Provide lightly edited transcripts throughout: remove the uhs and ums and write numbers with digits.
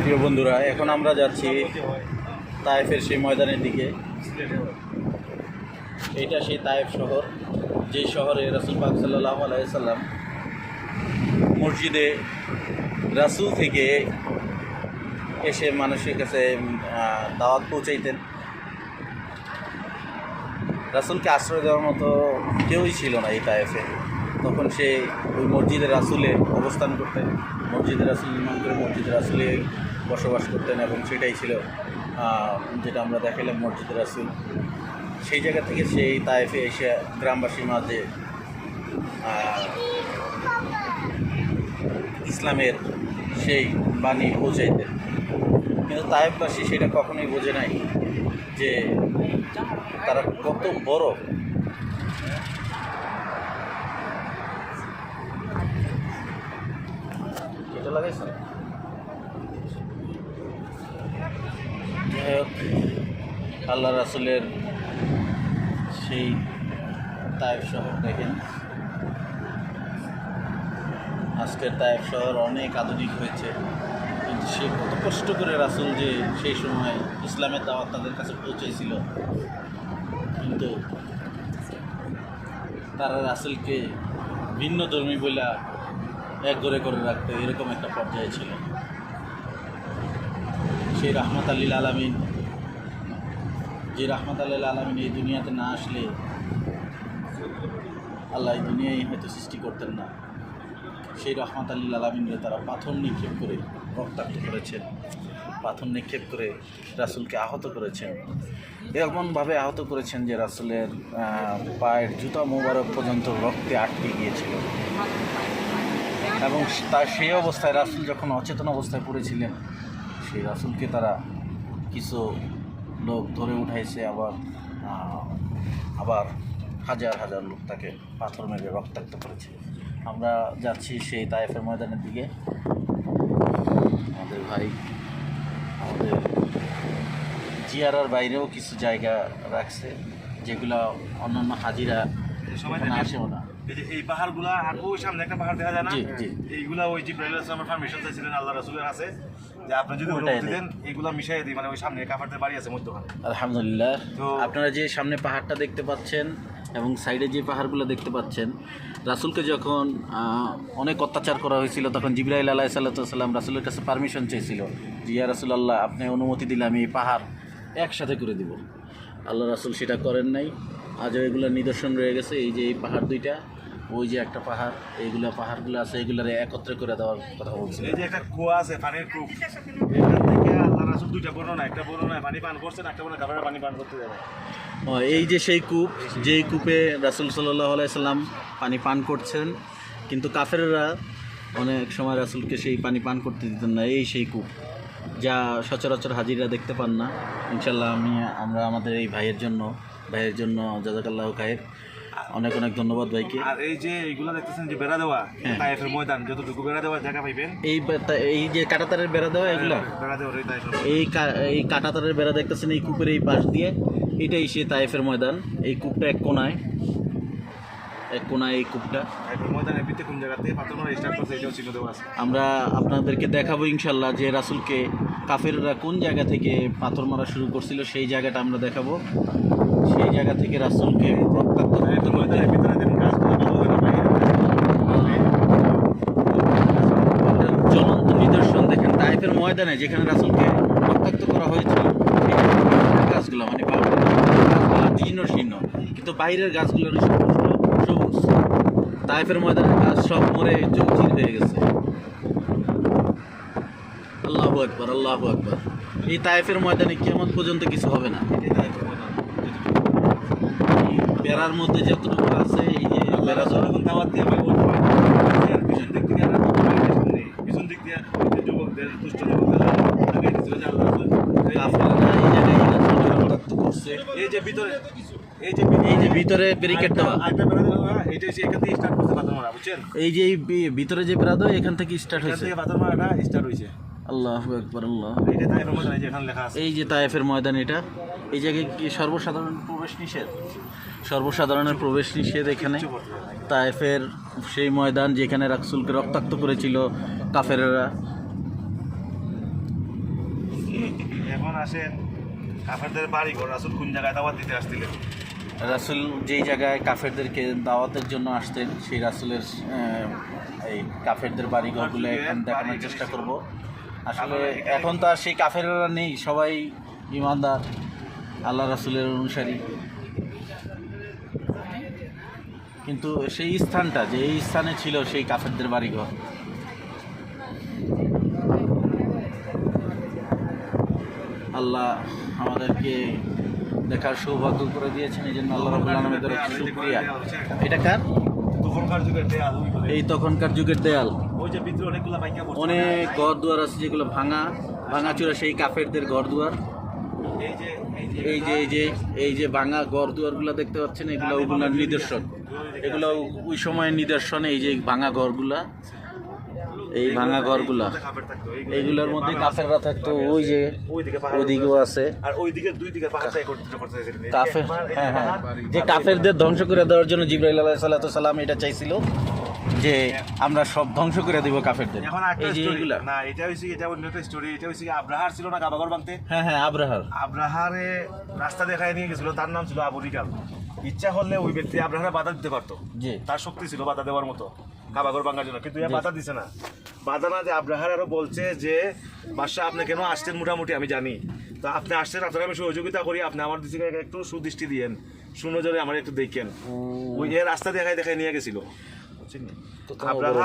প্রিয় বন্ধুরা, এখন আমরা যাচ্ছি তায়েফের সেই ময়দানের দিকে। এটা সেই তায়েফ শহর, যে শহরে রাসূল পাক সাল্লাল্লাহু আলাইহি সাল্লাম মসজিদে রাসূল থেকে এসে মানুষের কাছে দাওয়াত পৌঁছাইতেন। রাসূলকে আশ্রয় দেওয়ার মতো কেউই ছিল না এই তায়েফে। তখন সে ওই মসজিদে রাসূলে অবস্থান করতেন, মসজিদে রাসূল নির্মাণ করে মসজিদে রাসূলে বসবাস করতেন, এবং সেটাই ছিল যেটা আমরা দেখালাম মসজিদে রাসূল। সেই জায়গা থেকে সেই তায়েফে এসে গ্রামবাসীর মাঝে ইসলামের সেই বাণী পৌঁছাইতেন। কিন্তু তায়েফবাসী সেটা কখনোই বোঝে নাই যে তারা কত বড় এটা লাগাইছে। যাই হোক, আল্লাহ রাসূলের সেই তায়েফ শহর দেখেন। আজকের তায়েফ শহর অনেক আধুনিক হয়েছে, কিন্তু সে কত কষ্ট করে রাসূল যে সেই সময় ইসলামের দাওয়াত তাদের কাছে পৌঁছেছিল, কিন্তু তারা রাসূলকে ভিন্ন ধর্মী বলে এক ঘরে করে রাখতো, এরকম একটা পর্যায়ে ছিল। সেই রাহমাত লিল আলামিন, যে রাহমাত লিল আলামিন এই দুনিয়াতে না আসলে আল্লাহ এই দুনিয়ায় হয়তো সৃষ্টি করতেন না। সেই রাহমাত লিল আলামিনকে তারা পাথর নিক্ষেপ করে রক্তাক্ত করেছেন, পাথর নিক্ষেপ করে রাসূলকে আহত করেছেন। এমনভাবে আহত করেছেন যে রাসূলের পায়ের জুতা মোবারক পর্যন্ত রক্তে আটকে গিয়েছিল। এবং তার সেই অবস্থায় রাসূল যখন অচেতন অবস্থায় পড়েছিলেন, সেই রাসূলকে তারা কিছু লোক ধরে উঠাইছে, আবার হাজার হাজার লোক তাকে পাথর মেরে রক্তাক্ত করেছে। আমরা যাচ্ছি সেই তায়েফের ময়দানের দিকে। আমাদের ভাই আমাদের জিয়ারার বাইরেও কিছু জায়গা রাখছে, যেগুলো অন্যান্য হাজিরা আসেও না। এই পাহাড়গুলা আর ওই সামনে একটা পাহাড় দেখা যায় না, এইগুলা ওই জিব্রাইল আলাইহিস সালামের পারমিশন চাইছিলেন আল্লাহ রাসূলের কাছে যে আপনি যদি অনুমতি দেন এইগুলা মিশাইয়ে দিই, মানে ওই সামনে কাফারদের বাড়ি আছে মধ্যখানে। আলহামদুলিল্লাহ, আপনারা যে সামনে পাহাড়টা দেখতে পাচ্ছেন এবং সাইডে যে পাহাড়গুলো দেখতে পাচ্ছেন, রাসূলকে যখন অনেক অত্যাচার করা হয়েছিল, তখন জিবরাইল আলাইহিস সালাম রাসূলের কাছে পারমিশন চেয়েছিল যে ইয়া রাসূলুল্লাহ, আপনি অনুমতি দিলে আমি এই পাহাড় একসাথে করে দিব। আল্লাহ রাসূল সেটা করেন নাই। আজও এগুলোর নিদর্শন রয়ে গেছে। এই যে এই পাহাড় দুইটা, ওই যে একটা পাহাড়, এইগুলো পাহাড়গুলো আছে, এগুলোর একত্রে করে দেওয়ার কথা বলছে। এই যে একটা কুয়া আছে, পানির কূপ, এখান থেকে আল্লাহ রাসূল দুইটা বর্ণনা, একটা বর্ণনায় পানি পান করছেন, একটা বর্ণনায় কাফেররা পানি পান করতে যাবে। এই যে সেই কূপ, যেই কূপে রাসূল সাল্লাল্লাহু আলাইহি সাল্লাম পানি পান করছেন, কিন্তু কাফেররা অনেক সময় রাসূলকে সেই পানি পান করতে দিতেন না। এই সেই কূপ, যা সচরাচর হাজিরা দেখতে পান না। ইনশাল্লাহ আমরা আমাদের এই ভাইয়ের জন্য জাযাকাল্লাহু খাইর, অনেক অনেক ধন্যবাদ ভাইকে। আর এই যে এইগুলা দেখতেছেন যে বেড়া দেওয়া, তায়েফের ময়দান যতটুকু বেড়া দেওয়া জায়গা পাইবেন, এই যে কাঁটাতারের বেড়া দেওয়া, এগুলা বেড়া দেওয়ার এই কাঁটাতারের বেড়া দেখতেছেন এই কূপের এই পাশ দিয়ে, এটাই সে তায়েফের ময়দান। এই কূপটা এক কোনায় এই কূপটা। ময়দানের ভিতরে কোন জায়গা থেকে পাথর মারা স্টার্ট করছে এটাও চিহ্ন দেওয়া আছে। আমরা আপনাদেরকে দেখাবো ইনশাল্লাহ যে রাসূলকে কাফেররা কোন জায়গা থেকে পাথর মারা শুরু করছিল, সেই জায়গাটা আমরা দেখাবো। সেই জায়গা থেকে রাসূলকে রক্তাক্ত ময়দানের ভিতরে জ্বলন্ত নিদর্শন দেখেন। তায়েফের ময়দানে যেখানে রাসূলকে রক্তাক্ত করা হয়েছিল, গাছগুলো মানে জীর্ণ শীর্ণ, কিন্তু বাইরের গাছগুলো সবুজ। তায়েফের ময়দানের গাছ সব মরে জর্জর হয়ে গেছে। আল্লাহু আকবার, আল্লাহু আকবার। এই তায়েফের ময়দানে কিয়ামত পর্যন্ত কিছু হবে না। বেড়ার মধ্যে যতটুকু আছে, এই যে বেড়া যখন দাওয়াত দিয়ে পিছন দিক দিয়ে যুবকদের দুষ্ট যুবকদের এই যে ভিতরে ভিতরে ব্যারিকেড দেওয়া, এই যে ভিতরে যে বেড়া দেওয়া, এখান থেকে স্টার্ট হয়েছে আল্লাহু আকবার, আল্লাহ। এই যে তায়েফের ময়দান, এটা এই জায়গায় কি সর্বসাধারণের প্রবেশ নিষেধ এখানে। তায়েফের সেই ময়দান যেখানে রাসূলকে রক্তাক্ত করেছিল কাফেররা। এখন আসেন কাফেরদের বাড়ি ঘর রাসূল কোন জায়গায় দাওয়াত দিতে আসছিলেন? রাসূল যেই জায়গায় কাফেরদেরকে দাওয়াতের জন্য আসতেন সেই রাসূলের এই কাফেরদের বাড়িঘরগুলো এখন দেখানোর চেষ্টা করব। আসলে এখন তো আর সেই কাফেররা নেই, সবাই ইমানদার আল্লাহ রাসূলের অনুসারী। কিন্তু সেই স্থানটা যে এই স্থানে ছিল সেই কাফেরদের বাড়িঘর। আল্লাহ আমাদেরকে দেখার সৌভাগ্য করে দিয়েছেন, এই জন্য আল্লাহ রাব্বুল আলামিনের শুকরিয়া। এটা কার? তখনকার যুগের দেয়াল ওইগুলো। এই তখনকার যুগের দেয়াল। ওই যে ভিতরে অনেকগুলো বাইকা পড়ছে। অনেক ঘর দুয়ার আছে যেগুলো ভাঙাচোরা, সেই কাফেরদের ঘর দুয়ার। এই যে ভাঙা ঘর দুয়ারগুলো দেখতে পাচ্ছেন, ওগুলোর নিদর্শন। এগুলো ওই সময়ের নিদর্শন। এই যে ভাঙা ঘরগুলা, এই ভাঙা ঘরগুলা, এইগুলোর মধ্যে কাফেররা থাকতো। ওই যে ওইদিকেও আছে, আর ওইদিকে দুই দিকে পাহাড় করতে চাইছিলেন কাফের। হ্যাঁ, যে কাফেরদের ধ্বংস করে দেওয়ার জন্য জিবরাইল আলাইহিস সালাম এটা চাইছিল যে আমরা সব ধ্বংস করে দিব কাফেরদের। এই যে এইগুলা না, এটা হইছে, এটা অন্য একটা স্টোরি। এটা হইছে আব্রাহার ছিল না কাবাঘর ভাঙতে? হ্যাঁ, আব্রাহারে রাস্তা দেখায় নিয়ে গেছিল, তার নাম ছিল আবু রিগাল। ইচ্ছা হলে ওই ব্যক্তি আব্রাহারে বাধা দিতে পারতো, জি, তার শক্তি ছিল বাধা দেওয়ার মতো কাবাঘর ভাঙার জন্য, কিন্তু বাধা দিছে না। বাধা না দিয়ে আব্রাহার আরো বলছে যে বাদশাহ আপনি কেন আসছেন মোটামুটি আমি জানি, তো আপনি আসছেন, আপনার আমি সহযোগিতা করি, আপনি আমার দিকে একটু সুদৃষ্টি দিয়েন, সুনজরে আমার একটু দেখেন। ওই যে রাস্তা দেখায় নিয়ে গেছিল।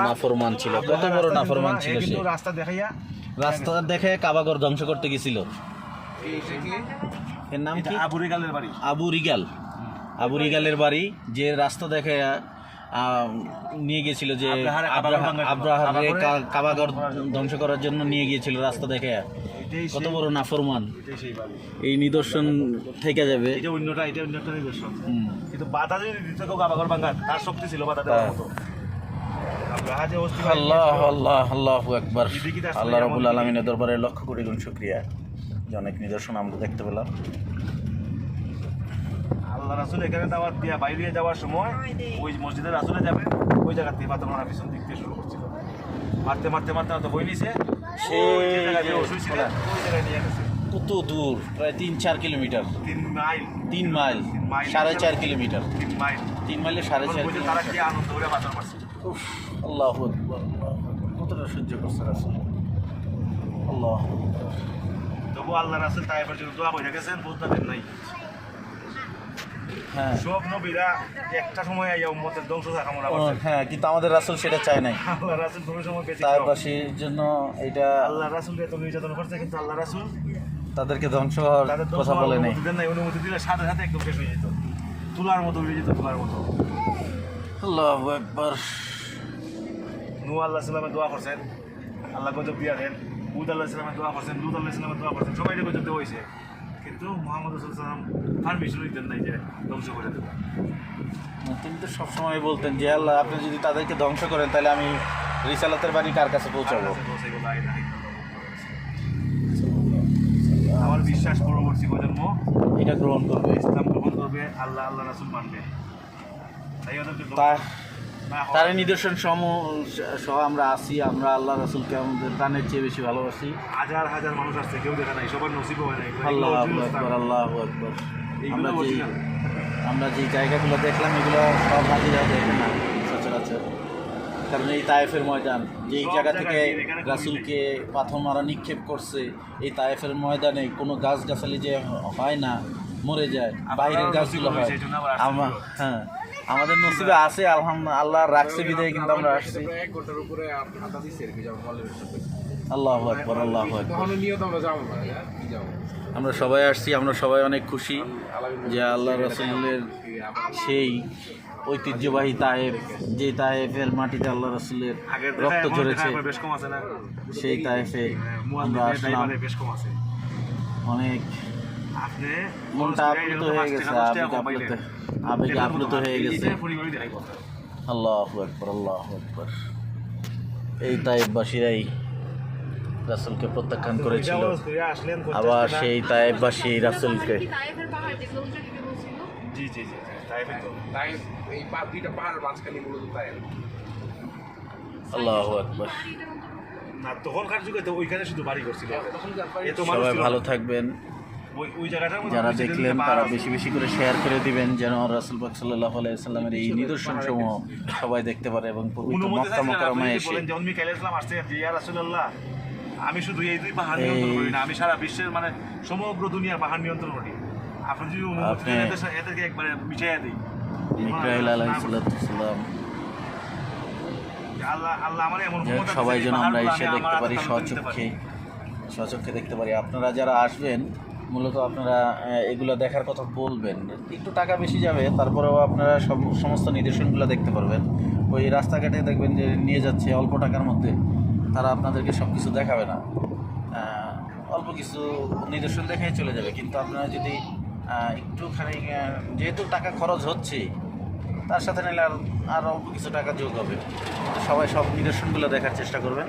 নাফরমান ছিল, কত বড় নাফরমান ছিল সে। কিন্তু রাস্তা দেখে কাবাঘর ধ্বংস করতে গেছিল। এর নাম কি? আবু রিগালের বাড়ি। আবু রিগালের বাড়ি, যে রাস্তা দেখে নিয়ে গিয়েছিল, যে আব্রাহারে কাবাঘর ধ্বংস করার জন্য নিয়ে গিয়েছিল রাস্তা দেখে। কত বড় নাফরমান। এই নিদর্শন থেকে যাবে। এটা অন্যটা নিদর্শন। কিন্তু বাধা যদি দিতে কেউ কাবাঘর ভাঙার, তার শক্তি ছিল বাধা দেওয়ার মতো। আল্লাহু আকবার। আল্লাহ রাব্বুল আলামিনের দরবারে লক্ষ কোটি গুণ শুকরিয়া যে অনেক নিদর্শন আমরা দেখতে পেলাম। আল্লাহ রাসূল এখানে দাওয়াত দিয়া বাইরে যাওয়ার সময় ওই মসজিদের রাসূলে যাবে, ওই জায়গা থেকে পাথর মারা পিছন দিক থেকে শুরু করছিল। মারতে বই নিছে, সেই জায়গায় ওই জায়গায় নিয়ে গেছে। কত দূর? প্রায় 3-4 কিলোমিটার। 3 মাইল। 3 mile, 4.5 kilometre. 3 মাইলে 4.5 কিলোমিটার। তারা কি আনন্দ করে পাথর মারছে। আল্লাহু আকবার। কতটা সহ্য করছে রাসূল। আল্লাহ। তবু আল্লাহ রাসূল তায়েফের জন্য দোয়া করে গেছেন, বুঝতেন নাই। হ্যাঁ, সব নবীরা একটা সময় আইয়া উম্মতের ধ্বংস কামনা করছেন। হ্যাঁ, কিন্তু আমাদের রাসূল সেটা চায় নাই। আল্লাহ রাসূল কোনো সময় বেঁচে তাইফবাসীর জন্য এটা আল্লাহ রাসূল এত নির্যাতন করছে, কিন্তু আল্লাহ রাসূল তাদেরকে ধ্বংস হওয়ার কথা বলে নাই। অনুমতি দিলে সাথে একদম শেষ হয়ে যেত, তুলার মতো উড়ে যেত, তুলার মতো। আল্লাহু আকবার। নূহ আলাইহিস সালামের দোয়া করছেন, আল্লাহ গজব দিয়া দেন। হুদ আলাইহিস সালামের দোয়া করছেন, লূত আলাইহিস সালামের দোয়া করছেন, সবাই গজব দেওয়া হয়েছে। কিন্তু মুহাম্মদ রাসূলুল্লাহ সাল্লাল্লাহু আলাইহি ওয়াসাল্লাম পারমিশন দিতেন নাই যে ধ্বংস করে দেবেন। তিনি তো সবসময় বলতেন যে আল্লাহ, আপনি যদি তাদেরকে ধ্বংস করেন তাহলে আমি রিসালাতের বাড়ি কার কাছে পৌঁছাবো? আমার বিশ্বাস পরবর্তী প্রজন্ম এটা গ্রহণ করবে, ইসলাম গ্রহণ করবে, আল্লাহ রাসূল মানবে। তার নিদর্শন সহ আমরা আসি, আমরা আল্লাহ রাসূলকে আমাদের প্রাণের চেয়ে বেশি ভালোবাসি। হাজার মানুষ আসছে, কেউ দেখা নাই, সবার নসিব হয় নাই। আল্লাহু আকবার, আল্লাহু আকবার। আমরা যে জায়গাগুলো দেখলাম এগুলো সব হাজিরা দেখে না সচরাচর। কারণ এই তায়েফের ময়দান, যে জায়গা থেকে রাসূলকে পাথর মারা নিক্ষেপ করছে, এই তায়েফের ময়দানে কোনো গাছগাছালি যে হয় না, মরে যায়, বাইরের গাছগুলো হয়। হ্যাঁ, আমাদের নসিবে আছে, আলহামদুলিল্লাহ, আল্লাহ রাখছে বিদায় কিন্তু আমরা আসছি। আল্লাহু আকবার, আল্লাহু আকবার। আমরা সবাই আসছি, আমরা সবাই অনেক খুশি যে আল্লাহ রাসূলের সেই ঐতিহ্যবাহী তায়েফ, যে তায়েফের মাটিতে আল্লাহ রাসূলের রক্ত ঝরেছে, সেই তায়েফে আমরা আসলাম। অনেক মনটা আপ্লুত হয়ে গেছে, আবেগে আপ্লুত হয়ে গেছে। আল্লাহু আকবার, আল্লাহু আকবার। এই তায়েফবাসীরাই রাসূলকে প্রত্যাখ্যান করেছিল, আবার সেই তায়েফবাসী রাসূলকে। আল্লাহু আকবার। না তখনকার যুগে তো ওইখানে শুধু বাড়ি করছিল এত মানুষ সবাই ছিল না। ভালো থাকবেন। ওই জায়গাটার মধ্যে যারা বেশি দিন দেখলেন পাহাড় তারা আছে। বেশি বেশি করে শেয়ার করে দিবেন, যেন রাসূল পাক সাল্লাল্লাহু আলাইহি সাল্লামের এই নিদর্শন সমূহ সবাই দেখতে পারে এবং পবিত্র অনুমতি মক্কা চাইছিলেন, আপনি মুকাররমায় যদি এসে বলেন যে মিকাইল ইসলাম আসছে যে ইয়া রাসূলুল্লাহ আমি শুধু এই দুই পাহাড় নিয়ন্ত্রণ করি না, আমি সারা বিশ্বের মানে সমগ্র দুনিয়ার পাহাড় নিয়ন্ত্রণ করি। আপনি যদি অনুমতি দেন এদেরকে একবারে মিশাইয়া দিই। মিকাইল আলাইহিস সালাম, আল্লাহ আল্লাহ আমার এমন যাই হোক, ক্ষমতা সবাই দিয়েছে, যেন আমরা পাহাড়গুলো এসে আমি দেখতে আমার পারি, হাতে তাড়াতাড়ি দিতে পারি। স্বচক্ষে দেখতে পারি। আপনারা যারা আসবেন মূলত আপনারা এগুলো দেখার কথা বলবেন, একটু টাকা বেশি যাবে, তারপরেও আপনারা সমস্ত নিদর্শনগুলো দেখতে পারবেন। ওই রাস্তাঘাটে দেখবেন যে নিয়ে যাচ্ছে অল্প টাকার মধ্যে, তারা আপনাদেরকে সব কিছু দেখাবে না, অল্প কিছু নিদর্শন দেখাই চলে যাবে। কিন্তু আপনারা যদি একটুখানি যেহেতু টাকা খরচ হচ্ছে, তার সাথে নিলে আর অল্প কিছু টাকা যোগ হবে। সবাই সব নিদর্শনগুলো দেখার চেষ্টা করবেন।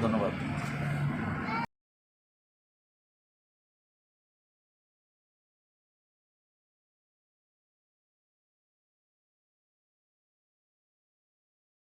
ধন্যবাদ।